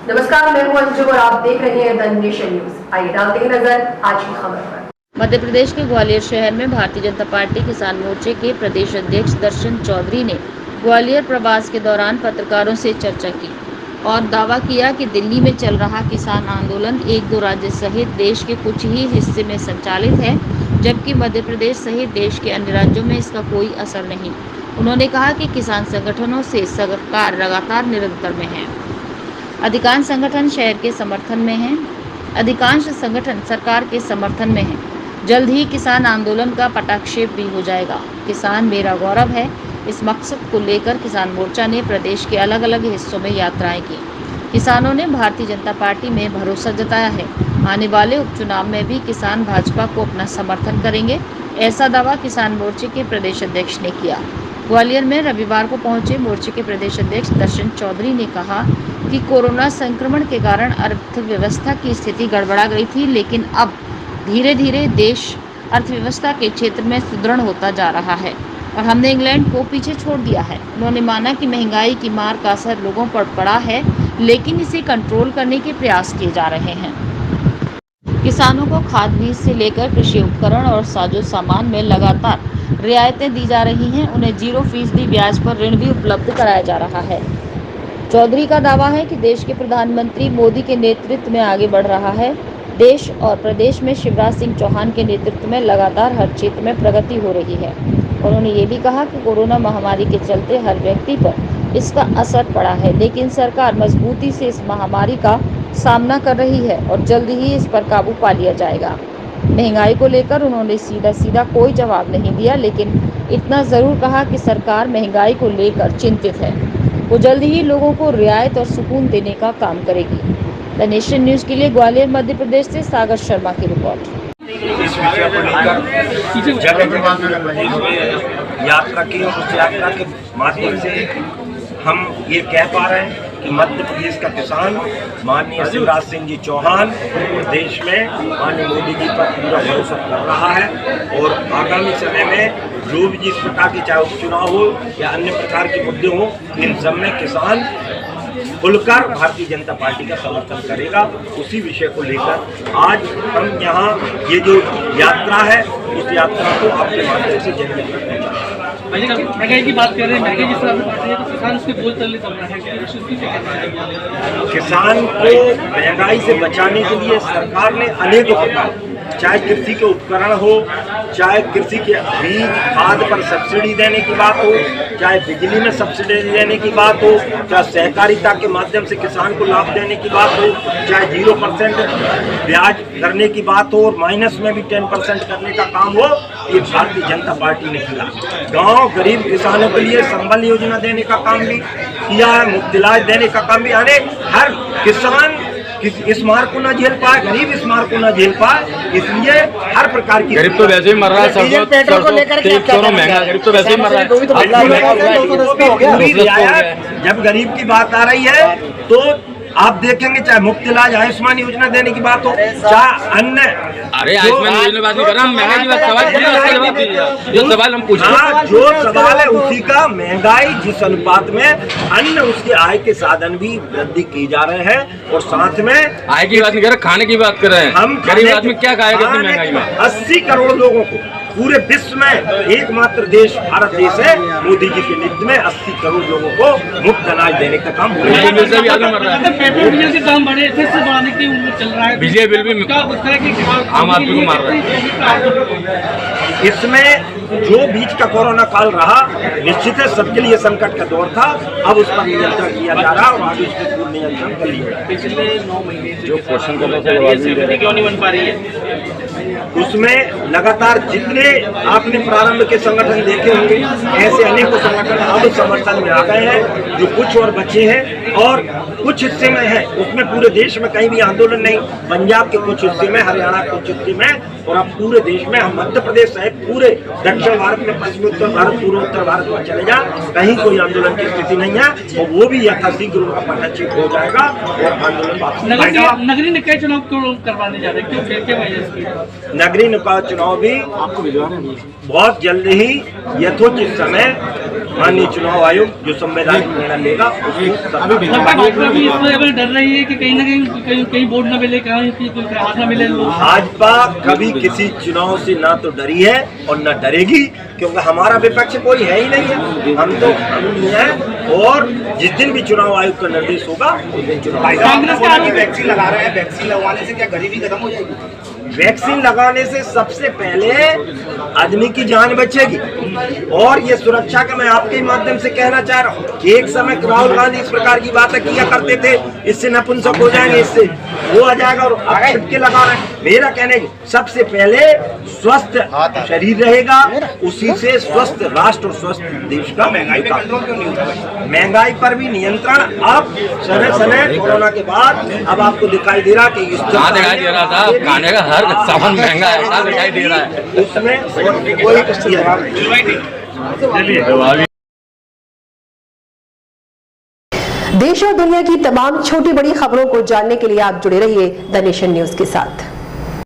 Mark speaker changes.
Speaker 1: नमस्कार, मैं हूं अंजुम और आप देख रहे हैं द नेशन न्यूज। आइए डालते हैं नजर आज की खबर पर।
Speaker 2: मध्य प्रदेश के ग्वालियर शहर में भारतीय जनता पार्टी किसान मोर्चे के प्रदेश अध्यक्ष दर्शन चौधरी ने ग्वालियर प्रवास के दौरान पत्रकारों से चर्चा की और दावा किया कि दिल्ली में चल रहा किसान आंदोलन एक दो राज्य सहित देश के कुछ ही हिस्से में संचालित है, जबकि मध्य प्रदेश सहित देश के अन्य राज्यों में इसका कोई असर नहीं। उन्होंने कहा कि किसान संगठनों से सरकार लगातार निरंतर में है। अधिकांश संगठन शहर के समर्थन में हैं, अधिकांश संगठन सरकार के समर्थन में हैं। जल्द ही किसान आंदोलन का पटाक्षेप भी हो जाएगा। किसान मेरा गौरव है। इस मकसद को लेकर किसान मोर्चा ने प्रदेश के अलग अलग हिस्सों में यात्राएं की। किसानों ने भारतीय जनता पार्टी में भरोसा जताया है। आने वाले उपचुनाव में भी किसान भाजपा को अपना समर्थन करेंगे, ऐसा दावा किसान मोर्चे के प्रदेश अध्यक्ष ने किया। ग्वालियर में रविवार को पहुंचे मोर्चे के प्रदेश अध्यक्ष दर्शन चौधरी ने कहा कि कोरोना संक्रमण के कारण अर्थव्यवस्था की स्थिति गड़बड़ा गई थी, लेकिन अब धीरे धीरे देश अर्थव्यवस्था के क्षेत्र में सुदृढ़ होता जा रहा है और हमने इंग्लैंड को पीछे छोड़ दिया है। उन्होंने माना कि महंगाई की मार का असर लोगों पर पड़ा है, लेकिन इसे कंट्रोल करने के प्रयास किए जा रहे हैं। किसानों को खाद बीज से लेकर कृषि उपकरण और साजो सामान में लगातार रियायतें दी जा रही हैं। उन्हें 0% ब्याज पर ऋण भी उपलब्ध कराया जा रहा है। चौधरी का दावा है कि देश के प्रधानमंत्री मोदी के नेतृत्व में आगे बढ़ रहा है। देश और प्रदेश में शिवराज सिंह चौहान के नेतृत्व में लगातार हर क्षेत्र में प्रगति हो रही है। उन्होंने ये भी कहा कि कोरोना महामारी के चलते हर व्यक्ति पर इसका असर पड़ा है, लेकिन सरकार मजबूती से इस महामारी का सामना कर रही है और जल्द ही इस पर काबू पा लिया जाएगा। महंगाई को लेकर उन्होंने सीधा कोई जवाब नहीं दिया, लेकिन इतना ज़रूर कहा कि सरकार महंगाई को लेकर चिंतित है। वो जल्द ही लोगों को रियायत और सुकून देने का काम करेगी। द नेशन न्यूज़ के लिए ग्वालियर मध्य प्रदेश से सागर शर्मा की रिपोर्ट।
Speaker 3: इस विषय को लेकर यात्रा की और उस यात्रा के माध्यम से हम ये कह पा रहे हैं कि मध्य प्रदेश का किसान माननीय शिवराज सिंह जी चौहान देश में माननीय मोदी जी पर पूरा भरोसा कर रहा है और आगामी समय में जो भी जिस प्रकार के चाहे उपचुनाव हो या अन्य प्रकार के मुद्दे हो, इन सब में किसान खुलकर भारतीय जनता पार्टी का समर्थन करेगा। उसी विषय को लेकर आज हम यहाँ ये जो यात्रा है उस यात्रा को आपके माध्यम से जनहित करने जा रहे हैं।
Speaker 4: महंगाई की बात कर रहे हैं, महंगाई जिस तरह से बढ़ रही है तो किसान उसके बोझ तले दब रहा है।
Speaker 3: किसान को महंगाई से बचाने के लिए सरकार ने अनेकों प्रकार, चाहे कृषि के उपकरण हो, चाहे कृषि के बीज खाद पर सब्सिडी देने की बात हो, चाहे बिजली में सब्सिडी देने की बात हो, चाहे सहकारिता के माध्यम से किसान को लाभ देने की बात हो, चाहे 0% ब्याज करने की बात हो और माइनस में भी 10% करने का काम हो, ये भारतीय जनता पार्टी ने किया। गांव गरीब किसानों के लिए संबल योजना देने का काम भी किया है, मुफ्त इलाज देने का काम भी। यानी हर किसान इस मार को ना झेल पाए, गरीब इस मार को ना झेल पाए, इसलिए हर प्रकार की
Speaker 5: गरीब तो वैसे ही मर रहा है, पेट्रोल को लेकर महंगा, गरीब तो वैसे ही मर रहा है।
Speaker 3: जब गरीब की बात आ रही है तो आप देखेंगे, चाहे मुफ्त इलाज आयुष्मान योजना देने की बात हो, चाहे अन्य,
Speaker 5: अरे आयुष्मान योजना बात नहीं कर रहा, महंगाई की बात सवाल जो सवाल हम पूछ रहे हैं,
Speaker 3: जो सवाल है उसी का। महंगाई जिस अनुपात में अन्य उसके आय के साधन भी वृद्धि की जा रहे हैं और साथ में
Speaker 5: आय की बात नहीं कर रहे, खाने की बात कर रहे हैं। हम गरीब आदमी क्या खाएगा इतनी महंगाई में?
Speaker 3: 80 करोड़ लोगों को पूरे विश्व में एकमात्र देश भारत देश है, मोदी जी के नेतृत्व में 80 करोड़ लोगों को मुफ्त अनाज देने का काम हो रहा है।
Speaker 4: पेट्रोल डीजल के दाम बढ़े, फिर से बढ़ाने की चल रहा है,
Speaker 5: बिजली बिल भी आम आदमी को मार रहा है।
Speaker 3: इसमें जो बीच का कोरोना काल रहा, निश्चित है सबके लिए संकट का दौर था। अब उस पर नियंत्रण किया जा रहा है और आगे इस पर पूर्ण नियंत्रण कर लिया।
Speaker 4: पिछले 9 महीने
Speaker 5: जो क्वेश्चन कर रहे थे
Speaker 4: क्यों नहीं बन पा रही है?
Speaker 3: उसमें लगातार जितने आपने प्रारंभ के संगठन देखे होंगे, ऐसे अनेकों संगठन अब समर्थन में आ गए हैं। जो कुछ और बचे हैं और कुछ हिस्से में है, उसमें पूरे देश में कहीं भी आंदोलन नहीं। पंजाब के कुछ हिस्से में, हरियाणा के कुछ हिस्से में, और अब पूरे देश में, हम मध्य प्रदेश सहित पूरे दक्षिण भारत में, पश्चिमी उत्तर भारत, पूर्व उत्तर भारत में चले जा, कहीं कोई आंदोलन की स्थिति नहीं है और वो भी यथाशीघ्र उनका पटाक्षेप हो जाएगा और आंदोलन वापस।
Speaker 4: नगरीय निकाय चुनाव क्यों करवाने जा रहे हैं, क्या वजह से?
Speaker 3: नगरीय निकाय चुनाव भी बहुत जल्द ही यथोचित समय माननीय चुनाव आयोग जो संवैधानिक निर्णय लेगा उसको
Speaker 4: भाजपा भी इसमें डर रही है कि कहीं ना कहीं वोट न मिले, कहीं हाथ न मिले।
Speaker 3: भाजपा कभी किसी चुनाव से ना तो डरी है और न डरेगी, क्योंकि हमारा विपक्ष कोई है ही नहीं है। हम तो कानूनी है और जिस दिन भी चुनाव आयोग का निर्देश होगा उस दिन चुनाव।
Speaker 6: वैक्सीन लगा रहे हैं, वैक्सीन लगवाने से क्या गरीबी खत्म हो जाएगी?
Speaker 3: वैक्सीन लगाने से सबसे पहले आदमी की जान बचेगी और ये सुरक्षा का मैं आपके माध्यम से कहना चाह रहा हूँ कि एक समय राहुल गांधी इस प्रकार की बातें किया करते थे, इससे नपुंसक हो जाएंगे, इससे वो आ जाएगा और अब के लगा रहे हैं। मेरा कहने सबसे पहले स्वस्थ शरीर रहेगा, उसी से स्वस्थ राष्ट्र और स्वस्थ देश का महंगाई पर भी नियंत्रण। अब समय समय कोरोना के बाद अब आपको दिखाई दे रहा कि
Speaker 5: दिखाई दे रहा था खाने का हर सामान महंगा ऐसा दिखाई दे रहा है,
Speaker 3: उसमें कोई
Speaker 1: देश और दुनिया की तमाम छोटी बड़ी खबरों को जानने के लिए आप जुड़े रहिए द नेशन न्यूज के साथ।